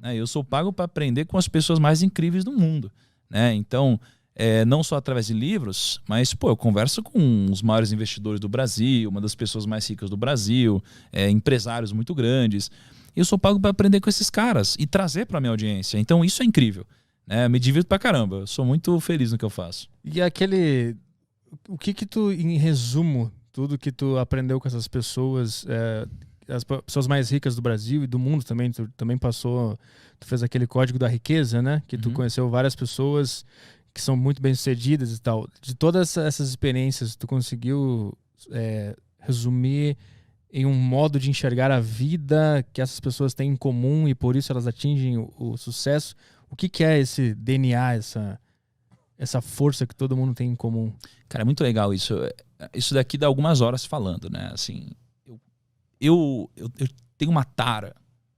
né? Eu sou pago para aprender com as pessoas mais incríveis do mundo, né? Então, não só através de livros, mas pô, eu converso com os maiores investidores do Brasil, uma das pessoas mais ricas do Brasil, empresários muito grandes. Eu sou pago para aprender com esses caras e trazer para minha audiência. Então isso é incrível, né? Me divirto pra caramba. Eu sou muito feliz no que eu faço. E o que tu, em resumo, tudo que tu aprendeu com essas pessoas, as pessoas mais ricas do Brasil e do mundo também, tu também passou, tu fez aquele código da riqueza, né? Que tu conheceu várias pessoas que são muito bem-sucedidas e tal. De todas essas experiências, tu conseguiu resumir em um modo de enxergar a vida que essas pessoas têm em comum e por isso elas atingem o sucesso? O que é esse DNA, essa força que todo mundo tem em comum? Cara, é muito legal isso. Isso daqui dá algumas horas falando, né? Assim, eu tenho uma tara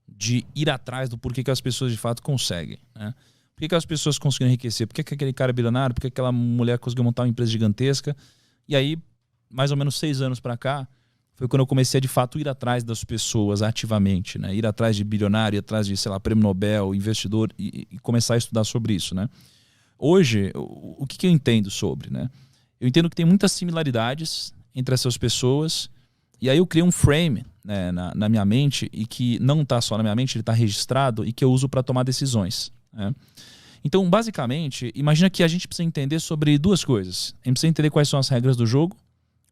de ir atrás do porquê que as pessoas de fato conseguem, né? Por que as pessoas conseguiram enriquecer? Por que aquele cara é bilionário? Por que aquela mulher conseguiu montar uma empresa gigantesca? E aí, mais ou menos 6 anos para cá, foi quando eu comecei a de fato ir atrás das pessoas ativamente, né? Ir atrás de bilionário, ir atrás de, sei lá, prêmio Nobel, investidor e começar a estudar sobre isso, né? Hoje, o que eu entendo sobre, né? Eu entendo que tem muitas similaridades entre essas pessoas e aí eu criei um frame, né, na minha mente e que não está só na minha mente, ele está registrado e que eu uso para tomar decisões, né? Então, basicamente, imagina que a gente precisa entender sobre 2 coisas. A gente precisa entender quais são as regras do jogo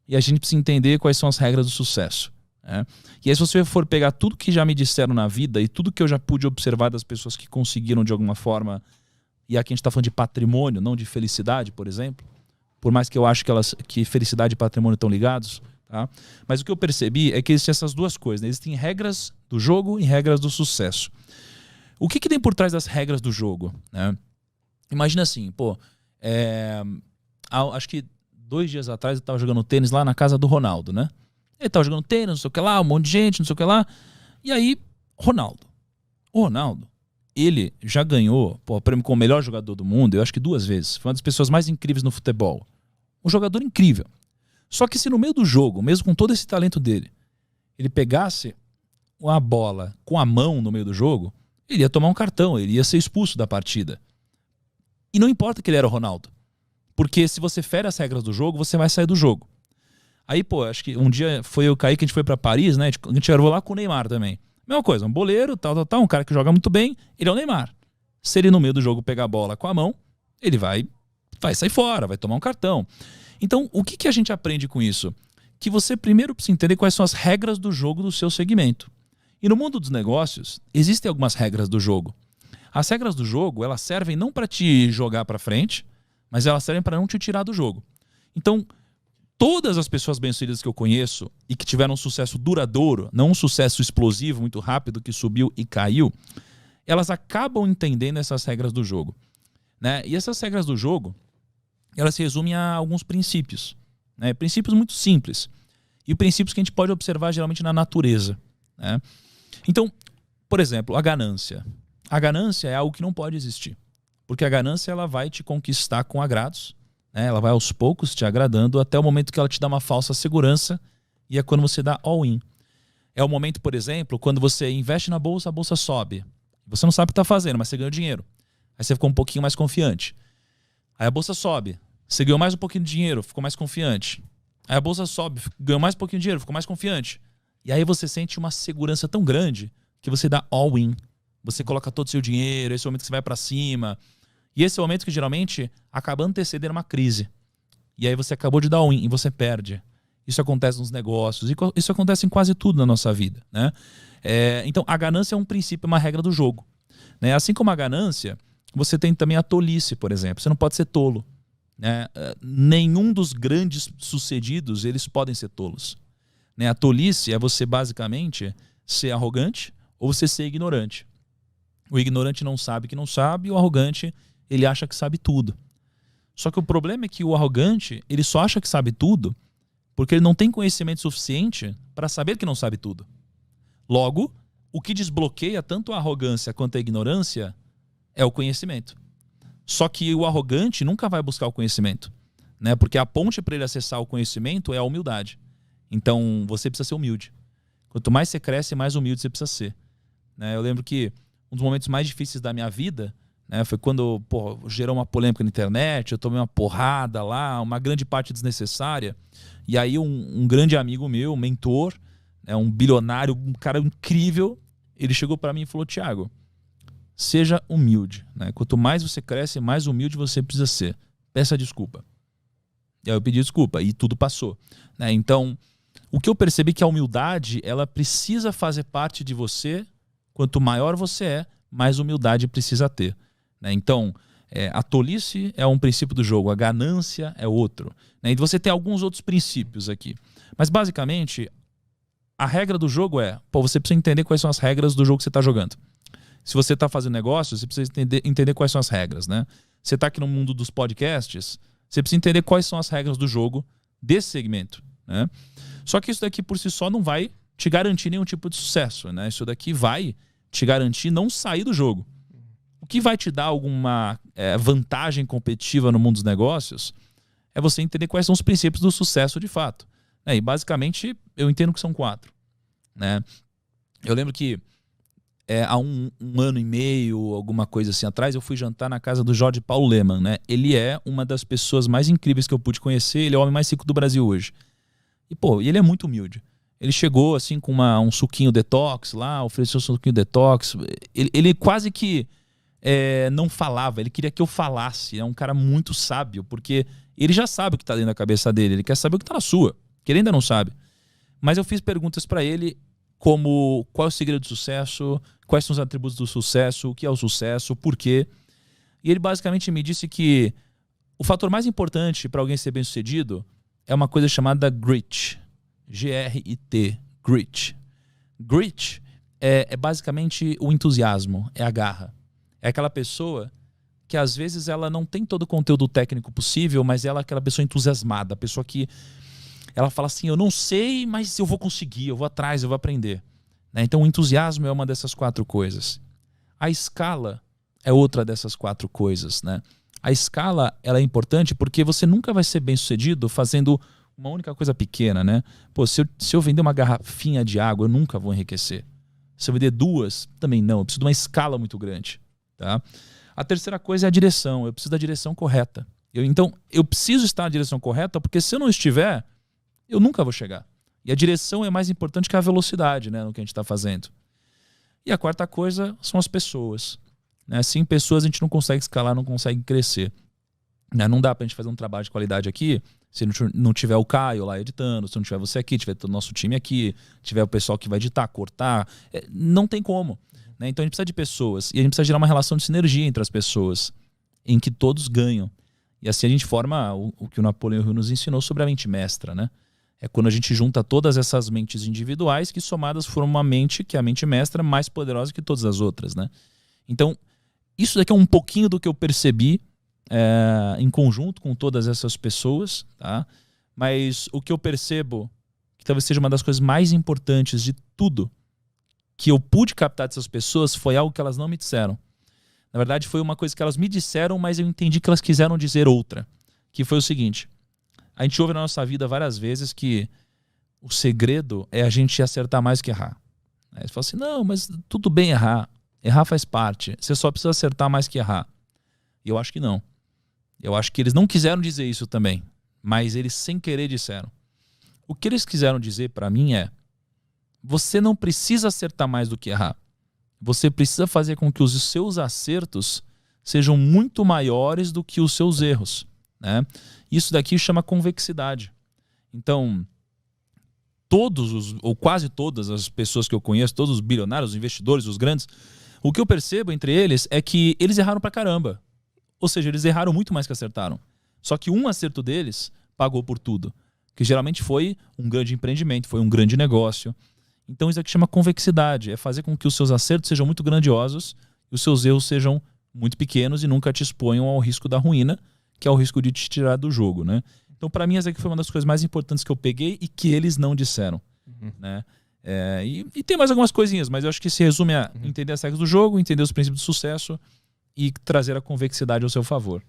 e a gente precisa entender quais são as regras do sucesso, né? E aí, se você for pegar tudo que já me disseram na vida e tudo que eu já pude observar das pessoas que conseguiram de alguma forma, e aqui a gente está falando de patrimônio, não de felicidade, por exemplo, por mais que eu acho que felicidade e patrimônio estão ligados, tá? Mas o que eu percebi é que existem essas 2 coisas, né? Existem regras do jogo e regras do sucesso. O que tem por trás das regras do jogo, né? Imagina assim, pô, acho que 2 dias atrás eu estava jogando tênis lá na casa do Ronaldo, né? Ele estava jogando tênis, não sei o que lá, um monte de gente, não sei o que lá. E aí, o Ronaldo, ele já ganhou o prêmio como o melhor jogador do mundo, eu acho que 2 vezes. Foi uma das pessoas mais incríveis no futebol. Um jogador incrível. Só que se no meio do jogo, mesmo com todo esse talento dele, ele pegasse uma bola com a mão no meio do jogo, ele ia tomar um cartão, ele ia ser expulso da partida. E não importa que ele era o Ronaldo. Porque se você fere as regras do jogo, você vai sair do jogo. Aí, pô, acho que um dia foi eu e o Kaique, a gente foi pra Paris, né? A gente gravou lá com o Neymar também. Mesma coisa, um boleiro, tal, um cara que joga muito bem, ele é o Neymar. Se ele no meio do jogo pegar a bola com a mão, ele vai sair fora, vai tomar um cartão. Então, o que a gente aprende com isso? Que você primeiro precisa entender quais são as regras do jogo do seu segmento. E no mundo dos negócios, existem algumas regras do jogo. As regras do jogo, elas servem não para te jogar para frente, mas elas servem para não te tirar do jogo. Então, todas as pessoas bem-sucedidas que eu conheço e que tiveram um sucesso duradouro, não um sucesso explosivo, muito rápido, que subiu e caiu, elas acabam entendendo essas regras do jogo, né? E essas regras do jogo, elas se resumem a alguns princípios, né? Princípios muito simples. E princípios que a gente pode observar geralmente na natureza, né? Então, por exemplo, a ganância. A ganância é algo que não pode existir. Porque a ganância ela vai te conquistar com agrados, né? Ela vai aos poucos te agradando até o momento que ela te dá uma falsa segurança e é quando você dá all-in. É o momento, por exemplo, quando você investe na bolsa, a bolsa sobe. Você não sabe o que está fazendo, mas você ganhou dinheiro. Aí você ficou um pouquinho mais confiante. Aí a bolsa sobe. Você ganhou mais um pouquinho de dinheiro, ficou mais confiante. Aí a bolsa sobe, ganhou mais um pouquinho de dinheiro, ficou mais confiante. E aí você sente uma segurança tão grande que você dá all-in. Você coloca todo o seu dinheiro, esse é o momento que você vai para cima. E esse é o momento que geralmente acaba antecedendo uma crise. E aí você acabou de dar all-in e você perde. Isso acontece nos negócios, isso acontece em quase tudo na nossa vida, né? Então a ganância é um princípio, uma regra do jogo, né? Assim como a ganância, você tem também a tolice, por exemplo. Você não pode ser tolo, né? Nenhum dos grandes sucedidos eles podem ser tolos, né? A tolice é você basicamente ser arrogante ou você ser ignorante. O ignorante não sabe que não sabe, e o arrogante ele acha que sabe tudo. Só que o problema é que o arrogante ele só acha que sabe tudo porque ele não tem conhecimento suficiente para saber que não sabe tudo. Logo, o que desbloqueia tanto a arrogância quanto a ignorância é o conhecimento. Só que o arrogante nunca vai buscar o conhecimento, né? Porque a ponte para ele acessar o conhecimento é a humildade. Então, você precisa ser humilde. Quanto mais você cresce, mais humilde você precisa ser, né? Eu lembro que um dos momentos mais difíceis da minha vida, né? Foi quando, pô, gerou uma polêmica na internet, eu tomei uma porrada lá, uma grande parte desnecessária. E aí um grande amigo meu, um mentor, né, um bilionário, um cara incrível, ele chegou para mim e falou: Thiago, seja humilde, né? Quanto mais você cresce, mais humilde você precisa ser. Peça desculpa. E aí eu pedi desculpa e tudo passou, né? Então, o que eu percebi é que a humildade, ela precisa fazer parte de você. Quanto maior você é, mais humildade precisa ter, né? Então, a tolice é um princípio do jogo, a ganância é outro, né? E você tem alguns outros princípios aqui. Mas, basicamente, a regra do jogo é, pô, você precisa entender quais são as regras do jogo que você está jogando. Se você está fazendo negócio, você precisa entender quais são as regras, né? Você está aqui no mundo dos podcasts, você precisa entender quais são as regras do jogo desse segmento, né? Só que isso daqui por si só não vai te garantir nenhum tipo de sucesso, né? Isso daqui vai te garantir não sair do jogo. O que vai te dar alguma vantagem competitiva no mundo dos negócios é você entender quais são os princípios do sucesso de fato. E basicamente eu entendo que são 4, né? Eu lembro que há um ano e meio, alguma coisa assim atrás, eu fui jantar na casa do Jorge Paulo Lemann, né? Ele é uma das pessoas mais incríveis que eu pude conhecer, ele é o homem mais rico do Brasil hoje. E, pô, ele é muito humilde. Ele chegou assim com um suquinho detox lá, ofereceu um suquinho detox. Ele quase que não falava, ele queria que eu falasse. É um cara muito sábio, porque ele já sabe o que está dentro da cabeça dele, ele quer saber o que está na sua, que ele ainda não sabe. Mas eu fiz perguntas para ele como qual é o segredo do sucesso, quais são os atributos do sucesso, o que é o sucesso, por quê. E ele basicamente me disse que o fator mais importante para alguém ser bem-sucedido é uma coisa chamada grit. G-R-I-T. Grit. Grit é basicamente o entusiasmo, é a garra. É aquela pessoa que às vezes ela não tem todo o conteúdo técnico possível, mas ela é aquela pessoa entusiasmada, a pessoa que ela fala assim, eu não sei, mas eu vou conseguir, eu vou atrás, eu vou aprender, né? Então o entusiasmo é uma dessas 4 coisas. A escala é outra dessas 4 coisas, né? A escala ela é importante porque você nunca vai ser bem sucedido fazendo uma única coisa pequena, né? Pô, se eu vender uma garrafinha de água, eu nunca vou enriquecer. Se eu vender 2, também não. Eu preciso de uma escala muito grande, tá? A terceira coisa é a direção. Eu preciso da direção correta. Então, eu preciso estar na direção correta porque se eu não estiver, eu nunca vou chegar. E a direção é mais importante que a velocidade, né, no que a gente está fazendo. E a quarta coisa são as pessoas, né? Sem pessoas a gente não consegue escalar, não consegue crescer. Não dá pra gente fazer um trabalho de qualidade aqui se não tiver o Caio lá editando, se não tiver você aqui, tiver todo o nosso time aqui, tiver o pessoal que vai editar, cortar. Não tem como, né? Então a gente precisa de pessoas e a gente precisa gerar uma relação de sinergia entre as pessoas em que todos ganham. E assim a gente forma o que o Napoleão Hill nos ensinou sobre a mente mestra, né? É quando a gente junta todas essas mentes individuais que somadas formam uma mente que é a mente mestra mais poderosa que todas as outras, né? Então isso daqui é um pouquinho do que eu percebi em conjunto com todas essas pessoas, tá? Mas o que eu percebo que talvez seja uma das coisas mais importantes de tudo que eu pude captar dessas pessoas foi algo que elas não me disseram. Na verdade foi uma coisa que elas me disseram, mas eu entendi que elas quiseram dizer outra, que foi o seguinte: a gente ouve na nossa vida várias vezes que o segredo é a gente acertar mais que errar. Aí você fala assim, não, mas tudo bem errar faz parte, você só precisa acertar mais que errar. E eu acho que não. Eu acho que eles não quiseram dizer isso também, mas eles sem querer disseram. O que eles quiseram dizer para mim é: você não precisa acertar mais do que errar. Você precisa fazer com que os seus acertos sejam muito maiores do que os seus erros, né? Isso daqui chama convexidade. Então, ou quase todas as pessoas que eu conheço, todos os bilionários, os investidores, os grandes, o que eu percebo entre eles é que eles erraram pra caramba. Ou seja, eles erraram muito mais que acertaram. Só que um acerto deles pagou por tudo. Que geralmente foi um grande empreendimento, foi um grande negócio. Então isso aqui chama convexidade. É fazer com que os seus acertos sejam muito grandiosos e os seus erros sejam muito pequenos e nunca te exponham ao risco da ruína, que é o risco de te tirar do jogo, né? Então para mim essa aqui foi uma das coisas mais importantes que eu peguei e que eles não disseram, né? E tem mais algumas coisinhas, mas eu acho que se resume a entender as regras do jogo, entender os princípios do sucesso e trazer a convexidade ao seu favor.